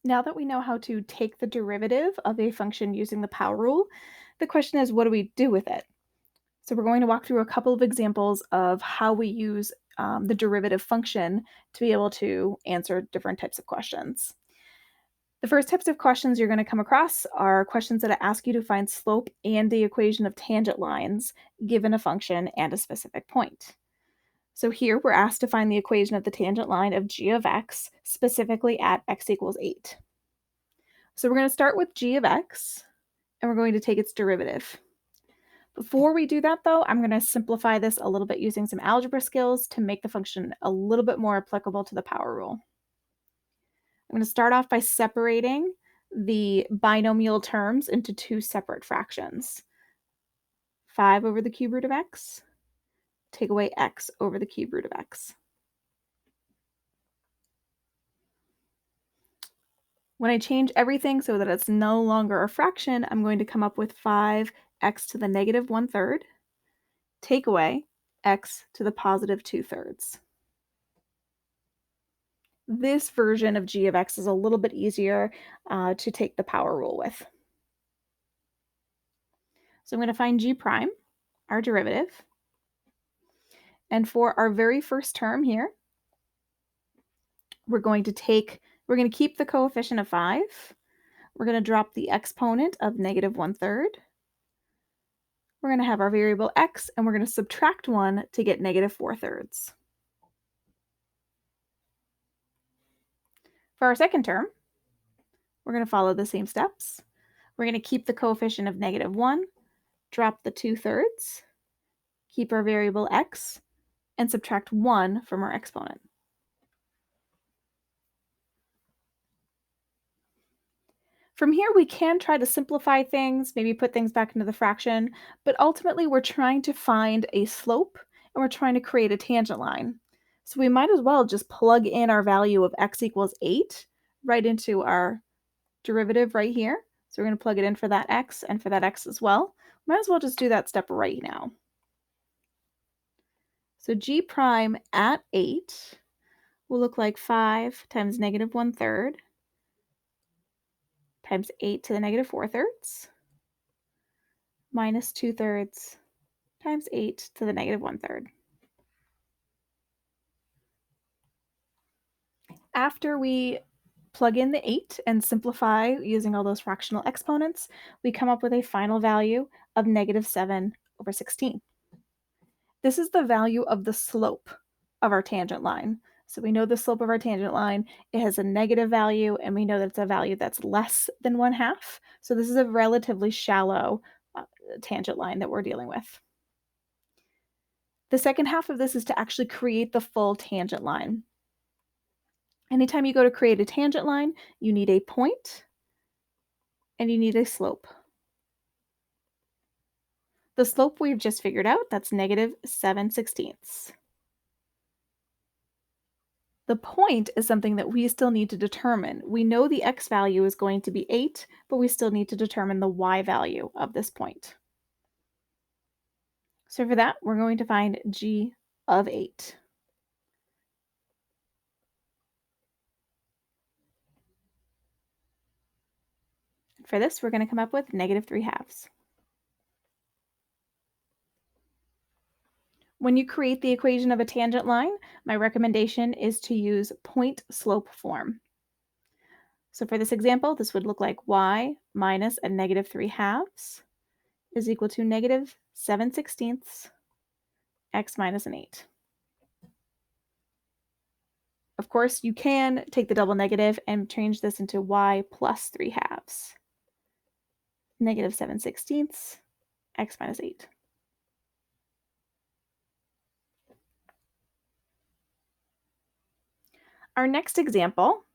Now that we know how to take the derivative of a function using the power rule, the question is, what do we do with it? So we're going to walk through a couple of examples of how we use the derivative function to be able to answer different types of questions. The first types of questions you're going to come across are questions that ask you to find slope and the equation of tangent lines given a function and a specific point. So here we're asked to find the equation of the tangent line of g of x, specifically at x equals 8. So we're going to start with g of x, and we're going to take its derivative. Before we do that, though, I'm going to simplify this a little bit using some algebra skills to make the function a little bit more applicable to the power rule. I'm going to start off by separating the binomial terms into two separate fractions. 5 over the cube root of x, take away x over the cube root of x. When I change everything so that it's no longer a fraction, I'm going to come up with 5x to the negative 1/3, take away x to the positive 2/3. This version of g of x is a little bit easier to take the power rule with. So I'm going to find g prime, our derivative. And for our very first term here, we're going to keep the coefficient of 5. We're going to drop the exponent of negative 1/3. We're going to have our variable x, and we're going to subtract 1 to get negative 4/3. For our second term, we're going to follow the same steps. We're going to keep the coefficient of negative 1, drop the 2/3, keep our variable x, and subtract 1 from our exponent. From here, we can try to simplify things, maybe put things back into the fraction, but ultimately we're trying to find a slope and we're trying to create a tangent line. So we might as well just plug in our value of x equals 8 right into our derivative right here. So we're going to plug it in for that x and for that x as well. Might as well just do that step right now. So g prime at 8 will look like 5 times negative 1/3 times 8 to the negative 4/3 minus 2/3 times 8 to the negative 1/3. After we plug in the 8 and simplify using all those fractional exponents, we come up with a final value of negative 7/16. This is the value of the slope of our tangent line. So we know the slope of our tangent line, it has a negative value, and we know that it's a value that's less than 1/2. So this is a relatively shallow tangent line that we're dealing with. The second half of this is to actually create the full tangent line. Anytime you go to create a tangent line, you need a point and you need a slope. The slope we've just figured out, that's negative 7/16. The point is something that we still need to determine. We know the x value is going to be 8, but we still need to determine the y value of this point. So for that, we're going to find g of 8. For this, we're going to come up with negative 3/2. When you create the equation of a tangent line, my recommendation is to use point-slope form. So for this example, this would look like y minus a negative 3/2 is equal to negative 7/16 x minus an 8. Of course, you can take the double negative and change this into y plus 3/2. Negative 7/16 x minus 8. Our next example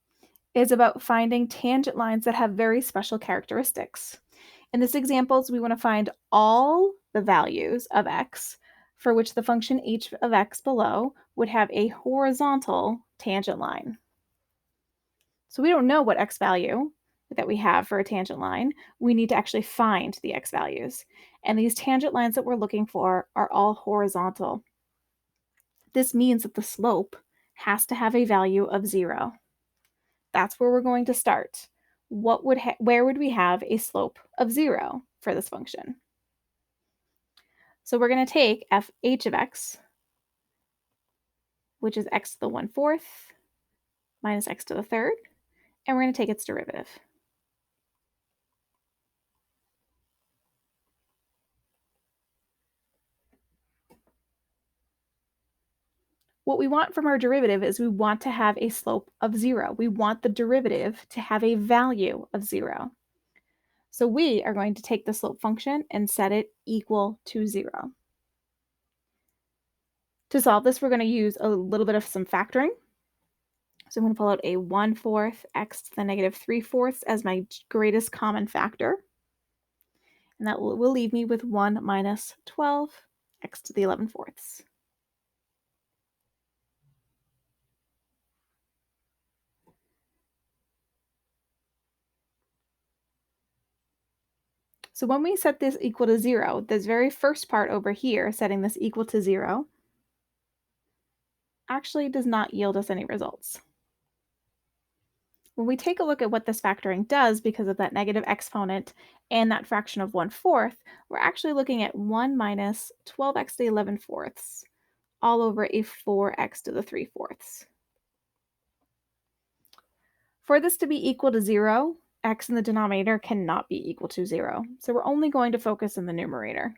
is about finding tangent lines that have very special characteristics. In this example, we want to find all the values of x for which the function h of x below would have a horizontal tangent line. So we don't know what x value that we have for a tangent line. We need to actually find the x values. And these tangent lines that we're looking for are all horizontal. This means that the slope has to have a value of 0. That's where we're going to start. Where would we have a slope of 0 for this function? So we're going to take h of x, which is x to the 1/4 minus x to the 3rd, and we're going to take its derivative. What we want from our derivative is we want to have a slope of 0. We want the derivative to have a value of 0. So we are going to take the slope function and set it equal to 0. To solve this, we're going to use a little bit of some factoring. So I'm going to pull out a 1/4 x to the negative 3/4 as my greatest common factor. And that will leave me with 1 minus 12 x to the 11/4. So when we set this equal to 0, this very first part over here, setting this equal to 0, actually does not yield us any results. When we take a look at what this factoring does because of that negative exponent and that fraction of 1/4, we're actually looking at 1 minus 12x to the 11/4 all over a 4x to the 3/4. For this to be equal to 0, x in the denominator cannot be equal to 0. So we're only going to focus in the numerator.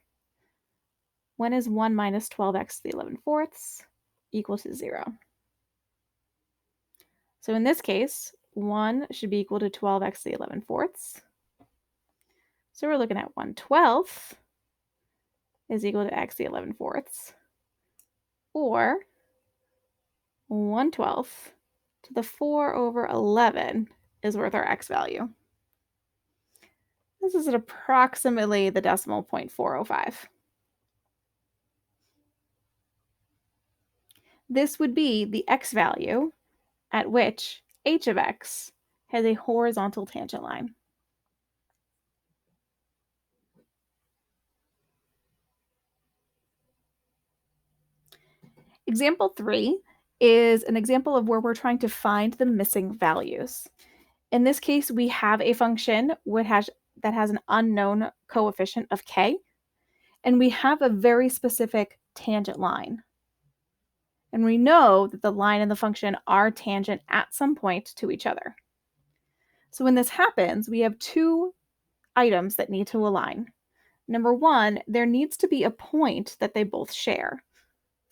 When is 1 minus 12x to the 11/4 equal to 0? So in this case, 1 should be equal to 12x to the 11/4. So we're looking at 1/12 is equal to x to the 11/4, or 1/12 to the 4 over 11 is worth our x value. This is at approximately the decimal 0.405. This would be the x value at which h of x has a horizontal tangent line. Example 3 is an example of where we're trying to find the missing values. In this case, we have a function that has an unknown coefficient of k, and we have a very specific tangent line. And we know that the line and the function are tangent at some point to each other. So when this happens, we have two items that need to align. Number one, there needs to be a point that they both share.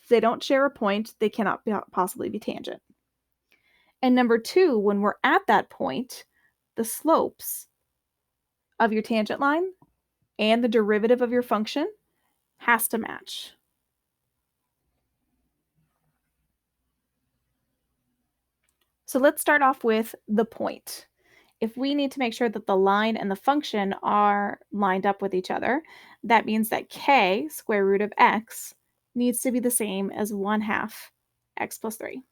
If they don't share a point, they cannot possibly be tangent. And number two, when we're at that point, the slopes of your tangent line and the derivative of your function has to match. So let's start off with the point. If we need to make sure that the line and the function are lined up with each other, that means that k, square root of x, needs to be the same as 1/2 x plus 3.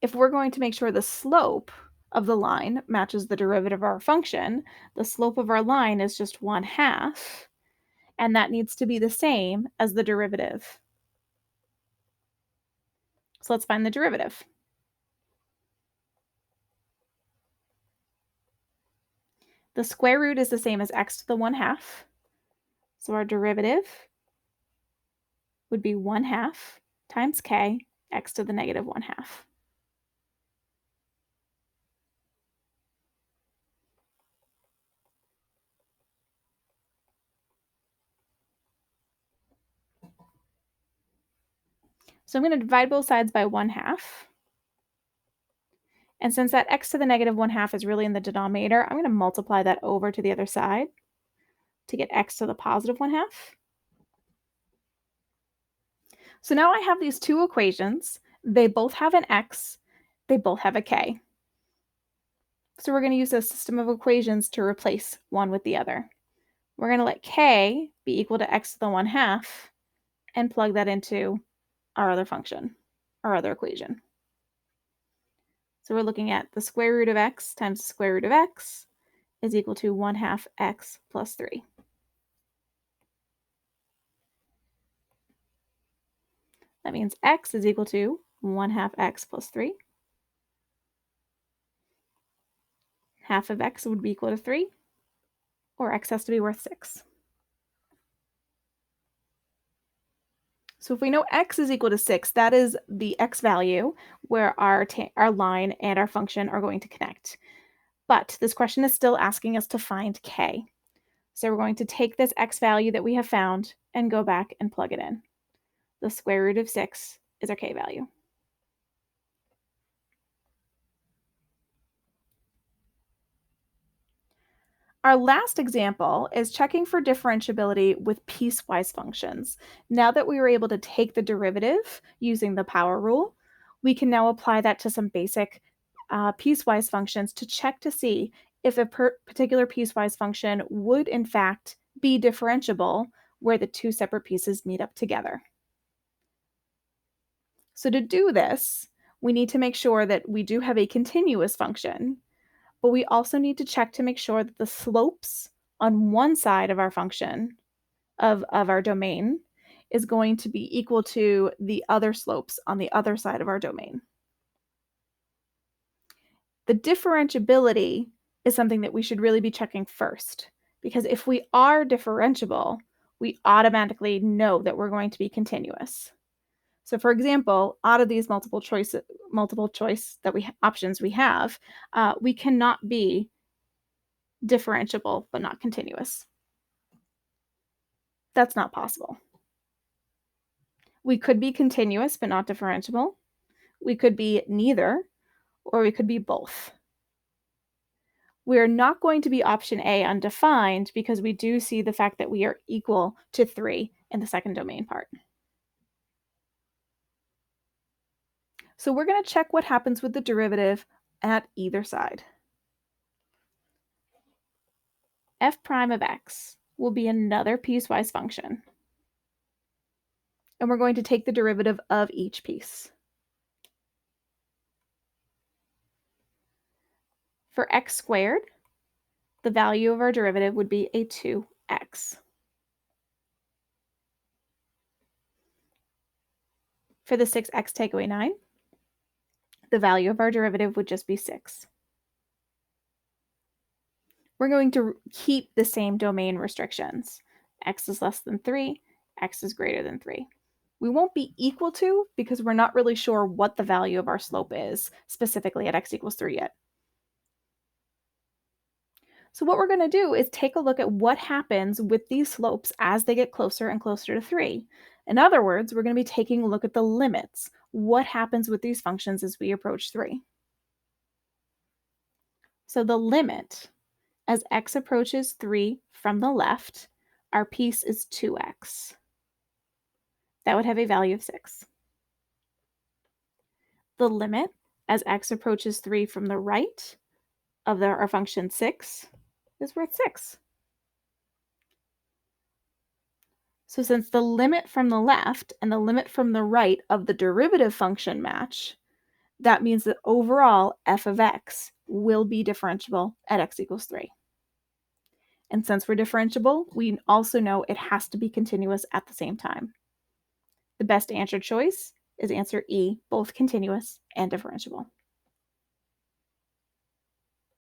If we're going to make sure the slope of the line matches the derivative of our function, the slope of our line is just 1/2, and that needs to be the same as the derivative. So let's find the derivative. The square root is the same as x to the 1/2. So our derivative would be 1/2 times k, x to the negative 1/2. So I'm going to divide both sides by 1/2. And since that x to the negative 1/2 is really in the denominator, I'm going to multiply that over to the other side to get x to the positive 1/2. So now I have these two equations. They both have an x, they both have a k. So we're going to use a system of equations to replace one with the other. We're going to let k be equal to x to the 1/2 and plug that into our other function, our other equation. So we're looking at the square root of x times the square root of x is equal to 1/2 x plus 3. That means x is equal to 1/2 x plus 3. Half of x would be equal to 3, or x has to be worth 6. So if we know x is equal to 6, that is the x value where our line and our function are going to connect. But this question is still asking us to find k. So we're going to take this x value that we have found and go back and plug it in. The square root of 6 is our k value. Our last example is checking for differentiability with piecewise functions. Now that we were able to take the derivative using the power rule, we can now apply that to some basic piecewise functions to check to see if a particular piecewise function would in fact be differentiable where the two separate pieces meet up together. So to do this, we need to make sure that we do have a continuous function, but we also need to check to make sure that the slopes on one side of our function, of our domain, is going to be equal to the other slopes on the other side of our domain. The differentiability is something that we should really be checking first, because if we are differentiable, we automatically know that we're going to be continuous. So for example, out of these multiple choice options we have, we cannot be differentiable but not continuous. That's not possible. We could be continuous but not differentiable. We could be neither, or we could be both. We're not going to be option A, undefined, because we do see the fact that we are equal to 3 in the second domain part. So we're going to check what happens with the derivative at either side. F prime of x will be another piecewise function. And we're going to take the derivative of each piece. For x squared, the value of our derivative would be a 2x. For the 6x take away 9, the value of our derivative would just be 6. We're going to keep the same domain restrictions. X is less than 3, x is greater than 3. We won't be equal to because we're not really sure what the value of our slope is specifically at x equals 3 yet. So what we're going to do is take a look at what happens with these slopes as they get closer and closer to 3. In other words, we're going to be taking a look at the limits. What happens with these functions as we approach 3? So the limit as x approaches 3 from the left, our piece is 2x. That would have a value of 6. The limit as x approaches 3 from the right of our function 6 is worth 6. So since the limit from the left and the limit from the right of the derivative function match, that means that overall f of x will be differentiable at x equals 3. And since we're differentiable, we also know it has to be continuous at the same time. The best answer choice is answer E, both continuous and differentiable.